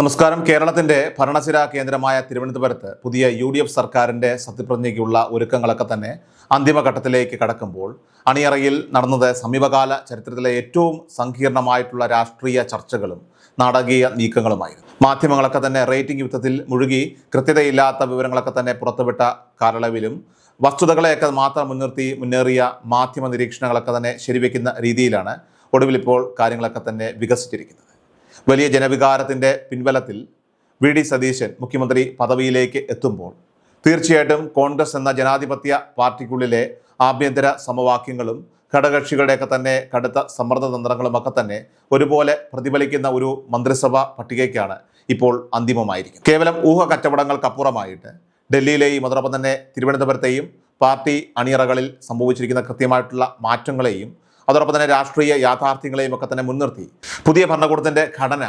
നമസ്കാരം. കേരളത്തിന്റെ ഭരണസിര കേന്ദ്രമായ തിരുവനന്തപുരത്ത് പുതിയ UDF സർക്കാരിന്റെ സത്യപ്രതിജ്ഞയ്ക്കുള്ള ഒരുക്കങ്ങളൊക്കെ തന്നെ അന്തിമഘട്ടത്തിലേക്ക് കടക്കുമ്പോൾ അണിയറയിൽ നടന്നത് സമീപകാല ചരിത്രത്തിലെ ഏറ്റവും സങ്കീർണമായിട്ടുള്ള രാഷ്ട്രീയ ചർച്ചകളും നാടകീയ നീക്കങ്ങളുമായിരുന്നു. മാധ്യമങ്ങളൊക്കെ തന്നെ റേറ്റിംഗ് യുദ്ധത്തിൽ മുഴുകി കൃത്യതയില്ലാത്ത വിവരങ്ങളൊക്കെ തന്നെ പുറത്തുവിട്ട കാലയളവിലും വസ്തുതകളെയൊക്കെ മാത്രം മുൻനിർത്തി മുന്നേറിയ മാധ്യമ നിരീക്ഷണങ്ങളൊക്കെ തന്നെ ശരിവെക്കുന്ന രീതിയിലാണ് ഒടുവിൽ ഇപ്പോൾ കാര്യങ്ങളൊക്കെ തന്നെ വികസിച്ചിരിക്കുന്നത്. വലിയ ജനവികാരത്തിൻ്റെ പിൻബലത്തിൽ VD സതീശൻ മുഖ്യമന്ത്രി പദവിയിലേക്ക് എത്തുമ്പോൾ തീർച്ചയായിട്ടും കോൺഗ്രസ് എന്ന ജനാധിപത്യ പാർട്ടിക്കുള്ളിലെ ആഭ്യന്തര സമവാക്യങ്ങളും ഘടകകക്ഷികളുടെയൊക്കെ തന്നെ കടുത്ത സമ്മർദ്ദ തന്ത്രങ്ങളുമൊക്കെ തന്നെ ഒരുപോലെ പ്രതിഫലിക്കുന്ന ഒരു മന്ത്രിസഭ പട്ടികയ്ക്കാണ് ഇപ്പോൾ അന്തിമമായിരിക്കുന്നത്. കേവലം ഊഹക്കച്ചവടങ്ങൾക്കപ്പുറമായിട്ട് ഡൽഹിയിലെയും അതോടൊപ്പം തന്നെ തിരുവനന്തപുരത്തെയും പാർട്ടി അണിയറകളിൽ സംഭവിച്ചിരിക്കുന്ന കൃത്യമായിട്ടുള്ള മാറ്റങ്ങളെയും അതോടൊപ്പം തന്നെ രാഷ്ട്രീയ യാഥാർത്ഥ്യങ്ങളെയും ഒക്കെ തന്നെ മുൻനിർത്തി പുതിയ ഭരണകൂടത്തിൻ്റെ ഘടന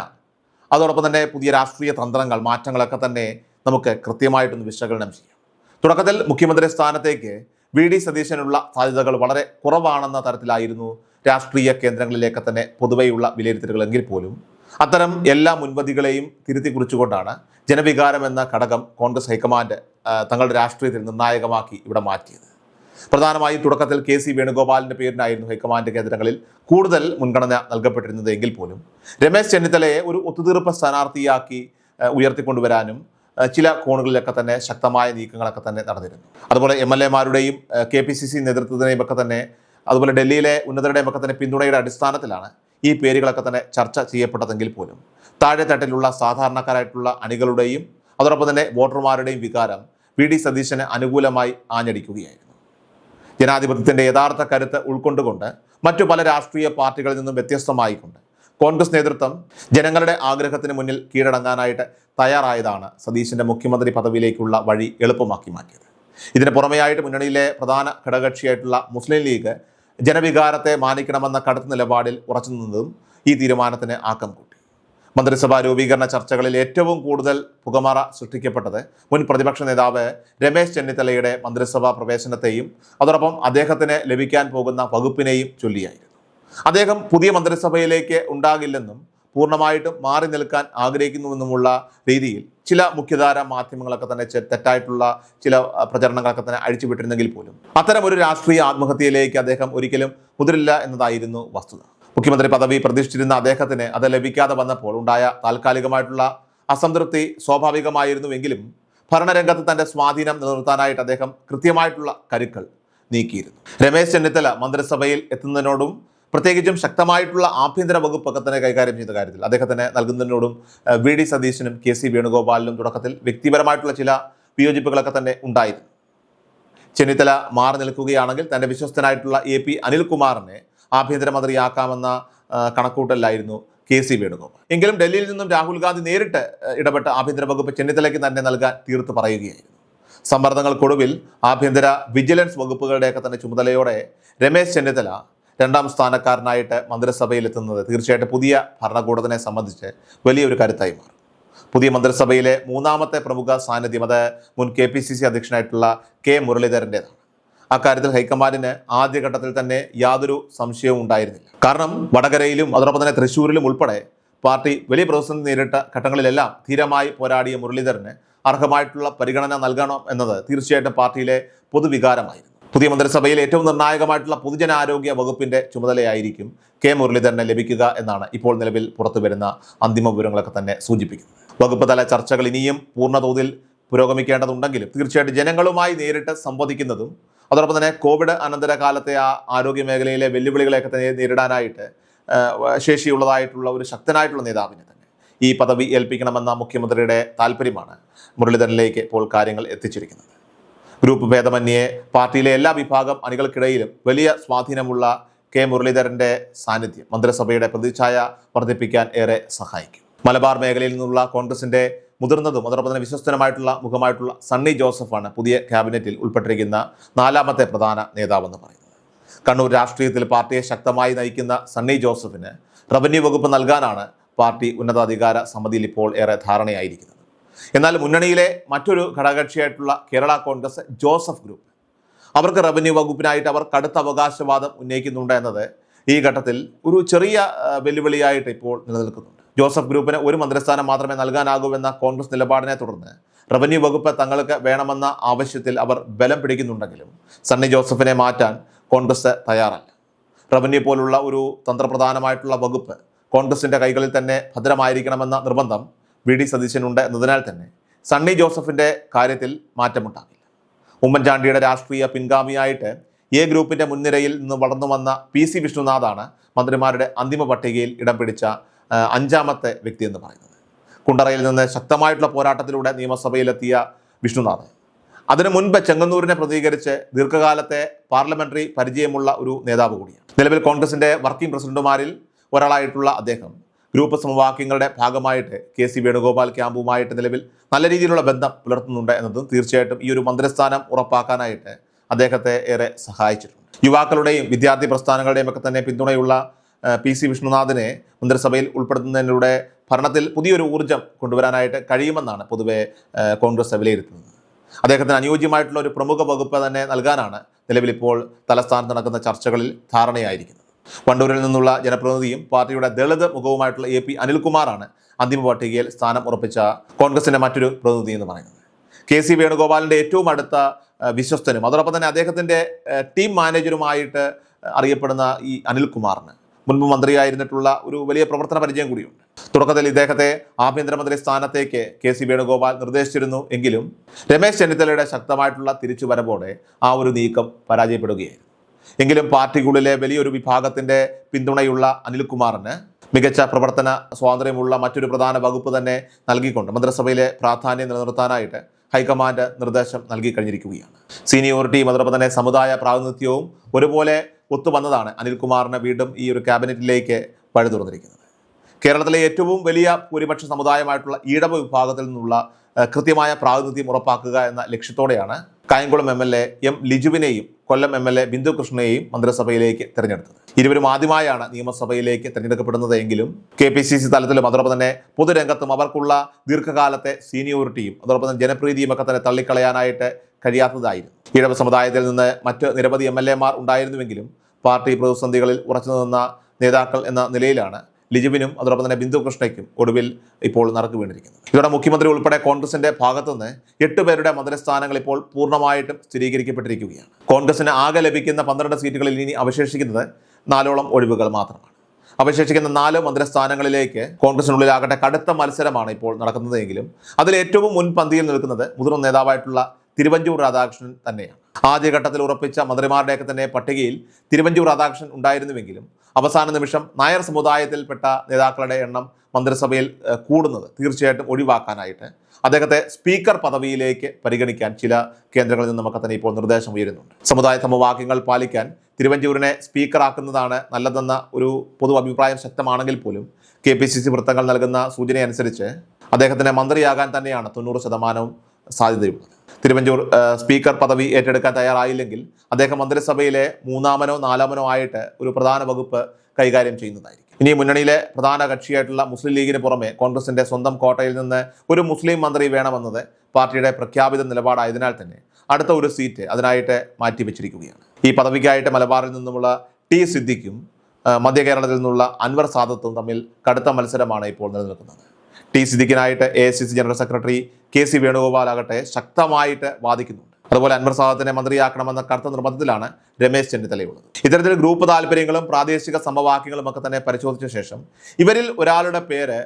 അതോടൊപ്പം തന്നെ പുതിയ രാഷ്ട്രീയ തന്ത്രങ്ങൾ മാറ്റങ്ങളൊക്കെ തന്നെ നമുക്ക് കൃത്യമായിട്ടൊന്ന് വിശകലനം ചെയ്യാം. തുടക്കത്തിൽ മുഖ്യമന്ത്രി സ്ഥാനത്തേക്ക് VD സതീശനുള്ള സാധ്യതകൾ വളരെ കുറവാണെന്ന തരത്തിലായിരുന്നു രാഷ്ട്രീയ കേന്ദ്രങ്ങളിലേക്ക് തന്നെ പൊതുവെയുള്ള വിലയിരുത്തലുകളെങ്കിൽ പോലും അത്തരം എല്ലാ മുൻപതികളെയും തിരുത്തി കുറിച്ചുകൊണ്ടാണ് ജനവികാരം എന്ന ഘടകം കോൺഗ്രസ് ഹൈക്കമാൻഡ് തങ്ങളുടെ രാഷ്ട്രീയത്തിൽ നിർണായകമാക്കി ഇവിടെ മാറ്റിയത്. പ്രധാനമായും തുടക്കത്തിൽ KC വേണുഗോപാലിൻ്റെ പേരിനായിരുന്നു ഹൈക്കമാൻഡ് കേന്ദ്രങ്ങളിൽ കൂടുതൽ മുൻഗണന നൽകപ്പെട്ടിരുന്നത് എങ്കിൽ പോലും രമേശ് ചെന്നിത്തലയെ ഒരു ഒത്തുതീർപ്പ് സ്ഥാനാർത്ഥിയാക്കി ഉയർത്തിക്കൊണ്ടുവരാനും ചില കോണുകളിലൊക്കെ തന്നെ ശക്തമായ നീക്കങ്ങളൊക്കെ തന്നെ നടന്നിരുന്നു. അതുപോലെ MLA-മാരുടെയും KPCC നേതൃത്വത്തിനെയും ഒക്കെ തന്നെ അതുപോലെ ഡൽഹിയിലെ ഉന്നതരുടെയും ഒക്കെ തന്നെ പിന്തുണയുടെ അടിസ്ഥാനത്തിലാണ് ഈ പേരുകളൊക്കെ തന്നെ ചർച്ച ചെയ്യപ്പെട്ടതെങ്കിൽ പോലും താഴെത്തട്ടിലുള്ള സാധാരണക്കാരായിട്ടുള്ള അണികളുടെയും അതോടൊപ്പം തന്നെ വോട്ടർമാരുടെയും വികാരം VD സതീശന് അനുകൂലമായി ആഞ്ഞടിക്കുകയായിരുന്നു. ജനാധിപത്യത്തിൻ്റെ യഥാർത്ഥ കരുത്ത് ഉൾക്കൊണ്ടുകൊണ്ട് മറ്റു പല രാഷ്ട്രീയ പാർട്ടികളിൽ നിന്നും വ്യത്യസ്തമായിക്കൊണ്ട് കോൺഗ്രസ് നേതൃത്വം ജനങ്ങളുടെ ആഗ്രഹത്തിന് മുന്നിൽ കീഴടങ്ങാനായിട്ട് തയ്യാറായതാണ് സതീശൻ്റെ മുഖ്യമന്ത്രി പദവിയിലേക്കുള്ള വഴി എളുപ്പമാക്കി മാറ്റിയത്. ഇതിന് പുറമെയായിട്ട് മുന്നണിയിലെ പ്രധാന ഘടകകക്ഷിയായിട്ടുള്ള മുസ്ലിം ലീഗ് ജനവികാരത്തെ മാനിക്കണമെന്ന കടുത്ത നിലപാടിൽ ഉറച്ചു നിന്നതും ഈ തീരുമാനത്തിന് ആക്കം കൂട്ടി. മന്ത്രിസഭാ രൂപീകരണ ചർച്ചകളിൽ ഏറ്റവും കൂടുതൽ പുകമറ സൃഷ്ടിക്കപ്പെട്ടത് മുൻ പ്രതിപക്ഷ നേതാവ് രമേശ് ചെന്നിത്തലയുടെ മന്ത്രിസഭാ പ്രവേശനത്തെയും അതോടൊപ്പം അദ്ദേഹത്തിന് ലഭിക്കാൻ പോകുന്ന വകുപ്പിനെയും ചൊല്ലിയായിരുന്നു. അദ്ദേഹം പുതിയ മന്ത്രിസഭയിലേക്ക് ഉണ്ടാകില്ലെന്നും പൂർണ്ണമായിട്ടും മാറി നിൽക്കാൻ ആഗ്രഹിക്കുന്നുവെന്നുമുള്ള രീതിയിൽ ചില മുഖ്യധാര മാധ്യമങ്ങളൊക്കെ തന്നെ തെറ്റായിട്ടുള്ള ചില പ്രചരണങ്ങളൊക്കെ തന്നെ അഴിച്ചുവിട്ടിരുന്നെങ്കിൽ പോലും അത്തരമൊരു രാഷ്ട്രീയ ആത്മഹത്യയിലേക്ക് അദ്ദേഹം ഒരിക്കലും മുതിരില്ല എന്നതായിരുന്നു വസ്തുത. മുഖ്യമന്ത്രി പദവി പ്രതീക്ഷിച്ചിരുന്ന അദ്ദേഹത്തിന് അത് ലഭിക്കാതെ വന്നപ്പോൾ ഉണ്ടായ താൽക്കാലികമായിട്ടുള്ള അസംതൃപ്തി സ്വാഭാവികമായിരുന്നുവെങ്കിലും ഭരണരംഗത്ത് തൻ്റെ സ്വാധീനം നിലനിർത്താനായിട്ട് അദ്ദേഹം കൃത്യമായിട്ടുള്ള കരുക്കൾ നീക്കിയിരുന്നു. രമേശ് ചെന്നിത്തല മന്ത്രിസഭയിൽ എത്തുന്നതിനോടും പ്രത്യേകിച്ചും ശക്തമായിട്ടുള്ള ആഭ്യന്തര വകുപ്പൊക്കെ തന്നെ കൈകാര്യം ചെയ്ത കാര്യത്തിൽ അദ്ദേഹത്തിന് നൽകുന്നതിനോടും VD സതീശനും KC വേണുഗോപാലിനും തുടക്കത്തിൽ വ്യക്തിപരമായിട്ടുള്ള ചില വിയോജിപ്പുകളൊക്കെ തന്നെ ഉണ്ടായിരുന്നു. ചെന്നിത്തല മാറി നിൽക്കുകയാണെങ്കിൽ തൻ്റെ വിശ്വസ്തനായിട്ടുള്ള AP അനിൽകുമാറിനെ ആഭ്യന്തരമന്ത്രിയാക്കാമെന്ന കണക്കൂട്ടലായിരുന്നു KC വേണുഗോപാൽ. എങ്കിലും ഡൽഹിയിൽ നിന്നും രാഹുൽ ഗാന്ധി നേരിട്ട് ഇടപെട്ട് ആഭ്യന്തര വകുപ്പ് ചെന്നിത്തലയ്ക്ക് തന്നെ നൽകാൻ തീർത്ത് പറയുകയായിരുന്നു. സമ്മർദ്ദങ്ങൾക്കൊടുവിൽ ആഭ്യന്തര വിജിലൻസ് വകുപ്പുകളുടെയൊക്കെ തന്നെ ചുമതലയോടെ രമേശ് ചെന്നിത്തല രണ്ടാം സ്ഥാനക്കാരനായിട്ട് മന്ത്രിസഭയിൽ എത്തുന്നത് തീർച്ചയായിട്ടും പുതിയ ഭരണകൂടത്തിനെ സംബന്ധിച്ച് വലിയൊരു കരുത്തായി മാറും. പുതിയ മന്ത്രിസഭയിലെ മൂന്നാമത്തെ പ്രമുഖ സാന്നിധ്യം അത് മുൻ KPCC അധ്യക്ഷനായിട്ടുള്ള K മുരളീധരൻ്റെതാണ്. അക്കാര്യത്തിൽ ഹൈക്കമാൻഡിന് ആദ്യഘട്ടത്തിൽ തന്നെ യാതൊരു സംശയവും ഉണ്ടായിരുന്നില്ല. കാരണം വടകരയിലും അതോടൊപ്പം തന്നെ തൃശ്ശൂരിലും ഉൾപ്പെടെ പാർട്ടി വലിയ പ്രതിസന്ധി നേരിട്ട ഘട്ടങ്ങളിലെല്ലാം ധീരമായി പോരാടിയ മുരളീധരന് അർഹമായിട്ടുള്ള പരിഗണന നൽകണം എന്നത് തീർച്ചയായിട്ടും പാർട്ടിയിലെ പൊതുവികാരമായിരുന്നു. പുതിയ മന്ത്രിസഭയിൽ ഏറ്റവും നിർണായകമായിട്ടുള്ള പൊതുജനാരോഗ്യ വകുപ്പിൻ്റെ ചുമതലയായിരിക്കും K മുരളീധരന് ലഭിക്കുക എന്നാണ് ഇപ്പോൾ നിലവിൽ പുറത്തുവരുന്ന അന്തിമ വിവരങ്ങളൊക്കെ തന്നെ സൂചിപ്പിക്കുന്നത്. വകുപ്പ് തല ചർച്ചകൾ ഇനിയും പൂർണ്ണതോതിൽ പുരോഗമിക്കേണ്ടതുണ്ടെങ്കിലും തീർച്ചയായിട്ടും ജനങ്ങളുമായി നേരിട്ട് സംവദിക്കുന്നതും അതോടൊപ്പം തന്നെ കോവിഡ് അനന്തര കാലത്തെ ആരോഗ്യ മേഖലയിലെ വെല്ലുവിളികളെയൊക്കെ തന്നെ നേരിടാനായിട്ട് ശേഷിയുള്ളതായിട്ടുള്ള ഒരു ശക്തനായിട്ടുള്ള നേതാവിനെ തന്നെ ഈ പദവി ഏൽപ്പിക്കണമെന്ന മുഖ്യമന്ത്രിയുടെ താല്പര്യമാണ് മുരളീധരനിലേക്ക് ഇപ്പോൾ കാര്യങ്ങൾ എത്തിച്ചിരിക്കുന്നത്. ഗ്രൂപ്പ് ഭേദമന്യേ പാർട്ടിയിലെ എല്ലാ വിഭാഗം അണികൾക്കിടയിലും വലിയ സ്വാധീനമുള്ള K മുരളീധരൻ്റെ സാന്നിധ്യം മന്ത്രിസഭയുടെ പ്രതിച്ഛായ വർദ്ധിപ്പിക്കാൻ ഏറെ സഹായിക്കും. മലബാർ മേഖലയിൽ നിന്നുള്ള കോൺഗ്രസിൻ്റെ മുതിർന്നതും അതോടൊപ്പം തന്നെ വിശ്വസ്തനുമായിട്ടുള്ള മുഖമായിട്ടുള്ള സണ്ണി ജോസഫാണ് പുതിയ ക്യാബിനറ്റിൽ ഉൾപ്പെട്ടിരിക്കുന്ന നാലാമത്തെ പ്രധാന നേതാവെന്ന് പറയുന്നത്. കണ്ണൂർ രാഷ്ട്രീയത്തിൽ പാർട്ടിയെ ശക്തമായി നയിക്കുന്ന സണ്ണി ജോസഫിന് റവന്യൂ വകുപ്പ് നൽകാനാണ് പാർട്ടി ഉന്നതാധികാര സമിതിയിൽ ഇപ്പോൾ ഏറെ ധാരണയായിരിക്കുന്നത്. എന്നാൽ മുന്നണിയിലെ മറ്റൊരു ഘടകകക്ഷിയായിട്ടുള്ള കേരള കോൺഗ്രസ് ജോസഫ് ഗ്രൂപ്പ് അവർക്ക് റവന്യൂ വകുപ്പിനായിട്ട് അവർ കടുത്ത അവകാശവാദം ഉന്നയിക്കുന്നുണ്ട് എന്നത് ഈ ഘട്ടത്തിൽ ഒരു ചെറിയ വെല്ലുവിളിയായിട്ട് ഇപ്പോൾ നിലനിൽക്കുന്നുണ്ട്. ജോസഫ് ഗ്രൂപ്പിന് ഒരു മന്ത്രിസ്ഥാനം മാത്രമേ നൽകാനാകൂവെന്ന കോൺഗ്രസ് നിലപാടിനെ തുടർന്ന് റവന്യൂ വകുപ്പ് തങ്ങൾക്ക് വേണമെന്ന ആവശ്യത്തിൽ അവർ ബലം പിടിക്കുന്നുണ്ടെങ്കിലും സണ്ണി ജോസഫിനെ മാറ്റാൻ കോൺഗ്രസ് തയ്യാറല്ല. റവന്യൂ പോലുള്ള ഒരു തന്ത്രപ്രധാനമായിട്ടുള്ള വകുപ്പ് കോൺഗ്രസിന്റെ കൈകളിൽ തന്നെ ഭദ്രമായിരിക്കണമെന്ന നിർബന്ധം വി ഡി സതീശനുണ്ട് എന്നതിനാൽ തന്നെ സണ്ണി ജോസഫിന്റെ കാര്യത്തിൽ മാറ്റമുണ്ടാകില്ല. ഉമ്മൻചാണ്ടിയുടെ രാഷ്ട്രീയ പിൻഗാമിയായിട്ട് എ ഗ്രൂപ്പിന്റെ മുൻനിരയിൽ നിന്ന് വളർന്നു വന്ന പി സി വിഷ്ണുനാഥാണ് മന്ത്രിമാരുടെ അന്തിമ പട്ടികയിൽ ഇടം പിടിച്ച 5ാമത്തെ വ്യക്തി എന്ന് പറയുന്നത്. കുണ്ടറയിൽ നിന്ന് ശക്തമായിട്ടുള്ള പോരാട്ടത്തിലൂടെ നിയമസഭയിലെത്തിയ വിഷ്ണുനാഥ് അതിനു മുൻപ് ചെങ്ങന്നൂരിനെ പ്രതികരിച്ച് ദീർഘകാലത്തെ പാർലമെന്ററി പരിചയമുള്ള ഒരു നേതാവ് കൂടിയാണ്. നിലവിൽ കോൺഗ്രസിന്റെ വർക്കിംഗ് പ്രസിഡന്റുമാരിൽ ഒരാളായിട്ടുള്ള അദ്ദേഹം ഗ്രൂപ്പ് സമവാക്യങ്ങളുടെ ഭാഗമായിട്ട് കെ സി വേണുഗോപാൽ ക്യാമ്പുമായിട്ട് നിലവിൽ നല്ല രീതിയിലുള്ള ബന്ധം പുലർത്തുന്നുണ്ട് എന്നതും തീർച്ചയായിട്ടും ഈ ഒരു മന്ത്രിസ്ഥാനം ഉറപ്പാക്കാനായിട്ട് അദ്ദേഹത്തെ ഏറെ സഹായിച്ചിട്ടുണ്ട്. യുവാക്കളുടെയും വിദ്യാർത്ഥി പ്രസ്ഥാനങ്ങളുടെയും ഒക്കെ തന്നെ പിന്തുണയുള്ള പി സി വിഷ്ണുനാഥിനെ മന്ത്രിസഭയിൽ ഉൾപ്പെടുത്തുന്നതിലൂടെ ഭരണത്തിൽ പുതിയൊരു ഊർജ്ജം കൊണ്ടുവരാനായിട്ട് കഴിയുമെന്നാണ് പൊതുവെ കോൺഗ്രസ് വിലയിരുത്തുന്നത്. അദ്ദേഹത്തിന് അനുയോജ്യമായിട്ടുള്ള ഒരു പ്രമുഖ വകുപ്പ് തന്നെ നൽകാനാണ് നിലവിലിപ്പോൾ തലസ്ഥാനത്ത് നടക്കുന്ന ചർച്ചകളിൽ ധാരണയായിരിക്കുന്നത്. വണ്ടൂരിൽ നിന്നുള്ള ജനപ്രതിനിധിയും പാർട്ടിയുടെ ദളിത് മുഖവുമായിട്ടുള്ള എ പി അനിൽകുമാറാണ് അന്തിമ പട്ടികയിൽ സ്ഥാനം ഉറപ്പിച്ച കോൺഗ്രസിന്റെ മറ്റൊരു പ്രതിനിധി എന്ന് പറയുന്നത്. കെ സി വേണുഗോപാലിന്റെ ഏറ്റവും അടുത്ത വിശ്വസ്തനും അതോടൊപ്പം തന്നെ അദ്ദേഹത്തിന്റെ ടീം മാനേജറുമായിട്ട് അറിയപ്പെടുന്ന ഈ അനിൽകുമാറിന് മുൻപ് മന്ത്രിയായിരുന്നിട്ടുള്ള ഒരു വലിയ പ്രവർത്തന പരിചയം കൂടിയുണ്ട്. തുടക്കത്തിൽ ഇദ്ദേഹത്തെ ആഭ്യന്തരമന്ത്രി സ്ഥാനത്തേക്ക് കെ സി വേണുഗോപാൽ നിർദ്ദേശിച്ചിരുന്നു എങ്കിലും രമേശ് ചെന്നിത്തലയുടെ ശക്തമായിട്ടുള്ള തിരിച്ചുവരവോടെ ആ ഒരു നീക്കം പരാജയപ്പെടുകയായിരുന്നു. എങ്കിലും പാർട്ടിക്കുള്ളിലെ വലിയൊരു വിഭാഗത്തിന്റെ പിന്തുണയുള്ള അനിൽകുമാറിന് മികച്ച പ്രവർത്തന സ്വാതന്ത്ര്യമുള്ള മറ്റൊരു പ്രധാന വകുപ്പ് തന്നെ നൽകിക്കൊണ്ട് മന്ത്രിസഭയിലെ പ്രാധാന്യം നിലനിർത്താനായിട്ട് ഹൈക്കമാൻഡ് നിർദ്ദേശം നൽകി കഴിഞ്ഞിരിക്കുകയാണ്. സീനിയോറിറ്റിയും അതോടൊപ്പം തന്നെ സമുദായ പ്രാതിനിധ്യവും ഒരുപോലെ ഒത്തുവന്നതാണ് അനിൽകുമാറിന് വീണ്ടും ഈ ഒരു ക്യാബിനറ്റിലേക്ക് വഴി തുറന്നിരിക്കുന്നത്. കേരളത്തിലെ ഏറ്റവും വലിയ ഭൂരിപക്ഷ സമുദായമായിട്ടുള്ള ഈഴവ വിഭാഗത്തിൽ നിന്നുള്ള കൃത്യമായ പ്രാതിനിധ്യം ഉറപ്പാക്കുക എന്ന ലക്ഷ്യത്തോടെയാണ് കായംകുളം MLA എം ലിജുവിനെയും കൊല്ലം MLA ബിന്ദു കൃഷ്ണയെയും മന്ത്രിസഭയിലേക്ക് തിരഞ്ഞെടുത്തത്. ഇരുവരും ആദ്യമായാണ് നിയമസഭയിലേക്ക് തിരഞ്ഞെടുക്കപ്പെടുന്നത് എങ്കിലും KPCC തലത്തിലും അതോടൊപ്പം തന്നെ പൊതുരംഗത്തും അവർക്കുള്ള ദീർഘകാലത്തെ സീനിയോറിറ്റിയും അതോടൊപ്പം തന്നെ ജനപ്രീതിയും ഒക്കെ തന്നെ തള്ളിക്കളയാനായിട്ട് കഴിയാത്തതായിരുന്നു. ഈഴവ സമുദായത്തിൽ നിന്ന് മറ്റ് നിരവധി MLA മാർ ഉണ്ടായിരുന്നുവെങ്കിലും പാർട്ടി പ്രതിസന്ധികളിൽ ഉറച്ചു നിന്ന നേതാക്കൾ എന്ന നിലയിലാണ് ലിജുവിനും അതോടൊപ്പം തന്നെ ബിന്ദു കൃഷ്ണയ്ക്കും ഒടുവിൽ ഇപ്പോൾ നറുക്ക് വീണിരിക്കുന്നത്. ഇതോടെ മുഖ്യമന്ത്രി ഉൾപ്പെടെ കോൺഗ്രസിന്റെ ഭാഗത്തുനിന്ന് 8 പേരുടെ മന്ത്രിസ്ഥാനങ്ങൾ ഇപ്പോൾ പൂർണ്ണമായിട്ടും സ്ഥിരീകരിക്കപ്പെട്ടിരിക്കുകയാണ്. കോൺഗ്രസിന് ആകെ ലഭിക്കുന്ന 12 സീറ്റുകളിൽ ഇനി അവശേഷിക്കുന്നത് 4ഓളം ഒഴിവുകൾ മാത്രമാണ്. അവശേഷിക്കുന്ന 4 മന്ത്രിസ്ഥാനങ്ങളിലേക്ക് കോൺഗ്രസിനുള്ളിലാകട്ടെ കടുത്ത മത്സരമാണ് ഇപ്പോൾ നടക്കുന്നതെങ്കിലും അതിൽ ഏറ്റവും മുൻപന്തിയിൽ നിൽക്കുന്നത് മുതിർന്ന നേതാവായിട്ടുള്ള തിരുവഞ്ചൂർ രാധാകൃഷ്ണൻ തന്നെയാണ്. ആദ്യഘട്ടത്തിൽ ഉറപ്പിച്ച മന്ത്രിമാരുടെയൊക്കെ തന്നെ പട്ടികയിൽ തിരുവഞ്ചൂർ രാധാകൃഷ്ണൻ ഉണ്ടായിരുന്നുവെങ്കിലും അവസാന നിമിഷം നായർ സമുദായത്തിൽപ്പെട്ട നേതാക്കളുടെ എണ്ണം മന്ത്രിസഭയിൽ കൂടുന്നത് തീർച്ചയായിട്ടും ഒഴിവാക്കാനായിട്ട് അദ്ദേഹത്തെ സ്പീക്കർ പദവിയിലേക്ക് പരിഗണിക്കാൻ ചില കേന്ദ്രങ്ങളിൽ നിന്ന് നമുക്ക് തന്നെ ഇപ്പോൾ നിർദ്ദേശം ഉയരുന്നുണ്ട്. സമുദായ സമവാക്യങ്ങൾ പാലിക്കാൻ തിരുവഞ്ചൂരിനെ സ്പീക്കറാക്കുന്നതാണ് നല്ലതെന്ന ഒരു പൊതു അഭിപ്രായം ശക്തമാണെങ്കിൽ പോലും KPCC വൃത്തങ്ങൾ നൽകുന്ന സൂചനയനുസരിച്ച് അദ്ദേഹത്തിന് മന്ത്രിയാകാൻ തന്നെയാണ് 90% സാധ്യതയുള്ളത്. തിരുവഞ്ചൂർ സ്പീക്കർ പദവി ഏറ്റെടുക്കാൻ തയ്യാറായില്ലെങ്കിൽ അദ്ദേഹം മന്ത്രിസഭയിലെ 3-മനോ 4-മനോ ആയിട്ട് ഒരു പ്രധാന വകുപ്പ് കൈകാര്യം ചെയ്യുന്നതായിരിക്കും. ഇനി മുന്നണിയിലെ പ്രധാന കക്ഷിയായിട്ടുള്ള മുസ്ലിം ലീഗിന് പുറമെ കോൺഗ്രസിന്റെ സ്വന്തം കോട്ടയിൽ നിന്ന് ഒരു മുസ്ലിം മന്ത്രി വേണമെന്നത് പാർട്ടിയുടെ പ്രഖ്യാപിത നിലപാടായതിനാൽ തന്നെ അടുത്ത ഒരു സീറ്റ് അതിനായിട്ട് മാറ്റിവെച്ചിരിക്കുകയാണ്. ഈ പദവിക്കായിട്ട് മലബാറിൽ നിന്നുമുള്ള ടി സിദ്ദിഖും മധ്യ കേരളത്തിൽ നിന്നുള്ള അൻവർ സാദത്തും തമ്മിൽ കടുത്ത മത്സരമാണ് ഇപ്പോൾ നിലനിൽക്കുന്നത്. ടി സിദ്ദിഖിനായിട്ട് AICC general secretary KC Venugopal ആകട്ടെ ശക്തമായിട്ട് വാദിക്കുന്നുണ്ട്. അതുപോലെ അൻവർ സാദത്തിനെ മന്ത്രിയാക്കണമെന്ന കടുത്ത നിർബന്ധത്തിലാണ് രമേശ് ചെന്നിത്തലയുള്ളത്. ഇത്തരത്തിൽ ഗ്രൂപ്പ് താല്പര്യങ്ങളും പ്രാദേശിക സമവാക്യങ്ങളും ഒക്കെ തന്നെ പരിശോധിച്ച ശേഷം ഇവരിൽ ഒരാളുടെ പേര്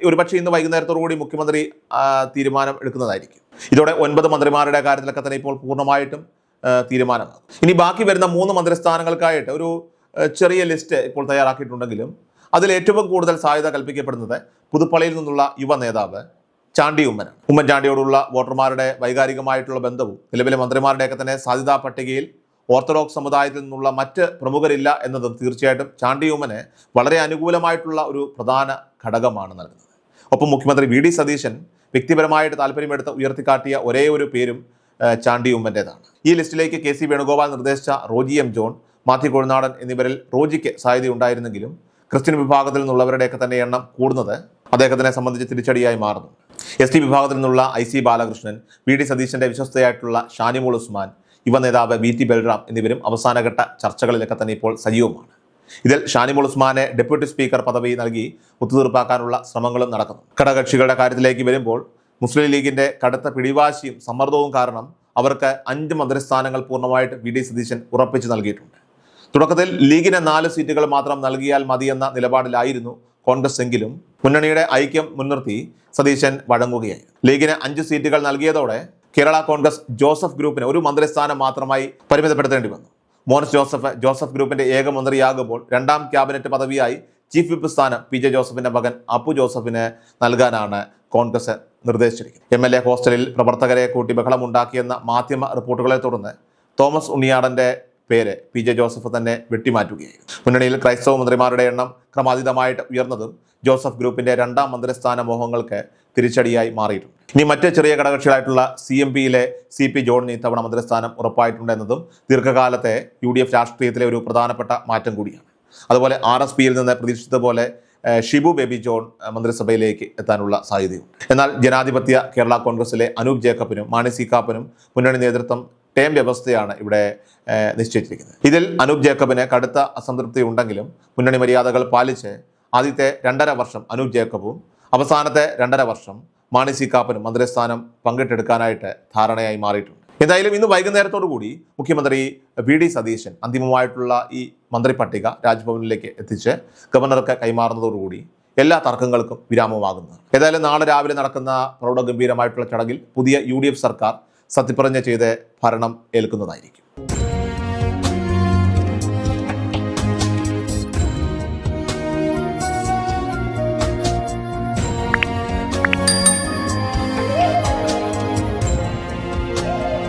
ഒരുപക്ഷെ ഇന്ന് വൈകുന്നേരത്തോടുകൂടി മുഖ്യമന്ത്രി തീരുമാനം എടുക്കുന്നതായിരിക്കും. ഇതോടെ 9 മന്ത്രിമാരുടെ കാര്യത്തിലൊക്കെ തന്നെ ഇപ്പോൾ പൂർണ്ണമായിട്ടും തീരുമാനമാകും. ഇനി ബാക്കി വരുന്ന 3 മന്ത്രിസ്ഥാനങ്ങൾക്കായിട്ട് ഒരു ചെറിയ ലിസ്റ്റ് ഇപ്പോൾ തയ്യാറാക്കിയിട്ടുണ്ടെങ്കിലും അതിൽ ഏറ്റവും കൂടുതൽ സാധ്യത കൽപ്പിക്കപ്പെടുന്നത് പുതുപ്പള്ളിയിൽ നിന്നുള്ള യുവ നേതാവ് ചാണ്ടി ഉമ്മനാണ്. ഉമ്മൻചാണ്ടിയോടുള്ള വോട്ടർമാരുടെ വൈകാരികമായിട്ടുള്ള ബന്ധവും നിലവിലെ മന്ത്രിമാരുടെയൊക്കെ തന്നെ സാധ്യതാ പട്ടികയിൽ ഓർത്തഡോക്സ് സമുദായത്തിൽ നിന്നുള്ള മറ്റ് പ്രമുഖരില്ല എന്നതും തീർച്ചയായിട്ടും ചാണ്ടി ഉമ്മന് വളരെ അനുകൂലമായിട്ടുള്ള ഒരു പ്രധാന ഘടകമാണ് നൽകുന്നത്. ഒപ്പം മുഖ്യമന്ത്രി VD സതീശൻ വ്യക്തിപരമായിട്ട് താല്പര്യമെടുത്ത് ഉയർത്തിക്കാട്ടിയ ഒരേ ഒരു പേരും ചാണ്ടി ഉമ്മൻ്റേതാണ്. ഈ ലിസ്റ്റിലേക്ക് KC വേണുഗോപാൽ നിർദ്ദേശിച്ച റോജി M. ജോൺ, മാത്യു കൊഴുനാടൻ എന്നിവരിൽ റോജിക്ക് സാധ്യതയുണ്ടായിരുന്നെങ്കിലും ക്രിസ്ത്യൻ വിഭാഗത്തിൽ നിന്നുള്ളവരുടെയൊക്കെ തന്നെ എണ്ണം കൂടുന്നത് അദ്ദേഹത്തിനെ സംബന്ധിച്ച് തിരിച്ചടിയായി മാറുന്നു. ST വിഭാഗത്തിൽ നിന്നുള്ള IC ബാലകൃഷ്ണൻ, VD സതീശന്റെ വിശ്വസ്തയായിട്ടുള്ള ഷാനിമോൾ ഉസ്മാൻ, യുവ നേതാവ് VT ബൽറാം എന്നിവരും അവസാനഘട്ട ചർച്ചകളിലൊക്കെ തന്നെ ഇപ്പോൾ സജീവമാണ്. ഇതിൽ ഷാനിമോൾ ഉസ്മാനെ ഡെപ്യൂട്ടി സ്പീക്കർ പദവി നൽകി ഒത്തുതീർപ്പാക്കാനുള്ള ശ്രമങ്ങളും നടക്കുന്നു. ഘടകകക്ഷികളുടെ കാര്യത്തിലേക്ക് വരുമ്പോൾ മുസ്ലിം ലീഗിന്റെ കടുത്ത പിടിവാശിയും സമ്മർദ്ദവും കാരണം അവർക്ക് 5 മന്ത്രിസ്ഥാനങ്ങൾ പൂർണ്ണമായിട്ട് വി ഡി സതീശൻ ഉറപ്പിച്ചു നൽകിയിട്ടുണ്ട്. തുടക്കത്തിൽ ലീഗിന് 4 സീറ്റുകൾ മാത്രം നൽകിയാൽ മതിയെന്ന നിലപാടിലായിരുന്നു കോൺഗ്രസ് എങ്കിലും മുന്നണിയുടെ ഐക്യം മുൻനിർത്തി സതീശൻ വഴങ്ങുകയായി. ലീഗിന് 5 സീറ്റുകൾ നൽകിയതോടെ കേരള കോൺഗ്രസ് ജോസഫ് ഗ്രൂപ്പിന് 1 മന്ത്രിസ്ഥാനം മാത്രമായി പരിമിതപ്പെടുത്തേണ്ടി വന്നു. മോൻസ് ജോസഫ് ഗ്രൂപ്പിന്റെ ഏക മന്ത്രിയാകുമ്പോൾ 2ാം ക്യാബിനറ്റ് പദവിയായി ചീഫ് വിപ്പ് സ്ഥാനം പി ജെ ജോസഫിന്റെ മകൻ അപ്പു ജോസഫിന് നൽകാനാണ് കോൺഗ്രസ് നിർദ്ദേശിച്ചിരിക്കുന്നത്. MLA ഹോസ്റ്റലിൽ പ്രവർത്തകരെ കൂട്ടി ബഹളമുണ്ടാക്കിയെന്ന മാധ്യമ റിപ്പോർട്ടുകളെ തുടർന്ന് തോമസ് ഉണ്ണിയാടന്റെ പേര് പി ജെ ജോസഫ് തന്നെ വെട്ടിമാറ്റുകയായിരുന്നു. മുന്നണിയിൽ ക്രൈസ്തവ മന്ത്രിമാരുടെ എണ്ണം ക്രമാതീതമായിട്ട് ഉയർന്നതും ജോസഫ് ഗ്രൂപ്പിന്റെ 2ാം മന്ത്രിസ്ഥാന മോഹങ്ങൾക്ക് തിരിച്ചടിയായി മാറിയിട്ടുണ്ട്. ഇനി മറ്റ് ചെറിയ ഘടകകക്ഷികളായിട്ടുള്ള CMPയിലെ CP ജോണിന് ഇത്തവണ മന്ത്രിസ്ഥാനം ഉറപ്പായിട്ടുണ്ട് എന്നതും ദീർഘകാലത്തെ UDF രാഷ്ട്രീയത്തിലെ ഒരു പ്രധാനപ്പെട്ട മാറ്റം കൂടിയാണ്. അതുപോലെ RSPയിൽ നിന്ന് പ്രതീക്ഷിച്ചതുപോലെ ഷിബു ബേബി ജോൺ മന്ത്രിസഭയിലേക്ക് എത്താനുള്ള സാധ്യതയുണ്ട്. എന്നാൽ ജനാധിപത്യ കേരള കോൺഗ്രസിലെ അനൂപ് ജേക്കബിനും മാണി സി കാപ്പനും മുന്നണി നേതൃത്വം ടേം വ്യവസ്ഥയാണ് ഇവിടെ നിശ്ചയിച്ചിരിക്കുന്നത്. ഇതിൽ അനൂപ് ജേക്കബിന് കടുത്ത അസംതൃപ്തി ഉണ്ടെങ്കിലും മുന്നണി മര്യാദകൾ പാലിച്ച് ആദ്യത്തെ 2.5 വർഷം അനൂപ് ജേക്കബും അവസാനത്തെ 2.5 വർഷം മാണി സി കാപ്പനും മന്ത്രിസ്ഥാനം പങ്കിട്ടെടുക്കാനായിട്ട് ധാരണയായി മാറിയിട്ടുണ്ട്. എന്തായാലും ഇന്ന് വൈകുന്നേരത്തോടു കൂടി മുഖ്യമന്ത്രി VD സതീശൻ അന്തിമമായിട്ടുള്ള ഈ മന്ത്രി പട്ടിക രാജ്ഭവനിലേക്ക് എത്തിച്ച് ഗവർണർക്ക് കൈമാറുന്നതോടുകൂടി എല്ലാ തർക്കങ്ങൾക്കും വിരാമമാകുന്നതാണ്. ഏതായാലും നാളെ രാവിലെ നടക്കുന്ന പ്രൗഢഗംഭീരമായിട്ടുള്ള ചടങ്ങിൽ പുതിയ UDF സർക്കാർ സത്യപ്രതിജ്ഞ ചെയ്ത് ഭരണം ഏൽക്കുന്നതായിരിക്കും.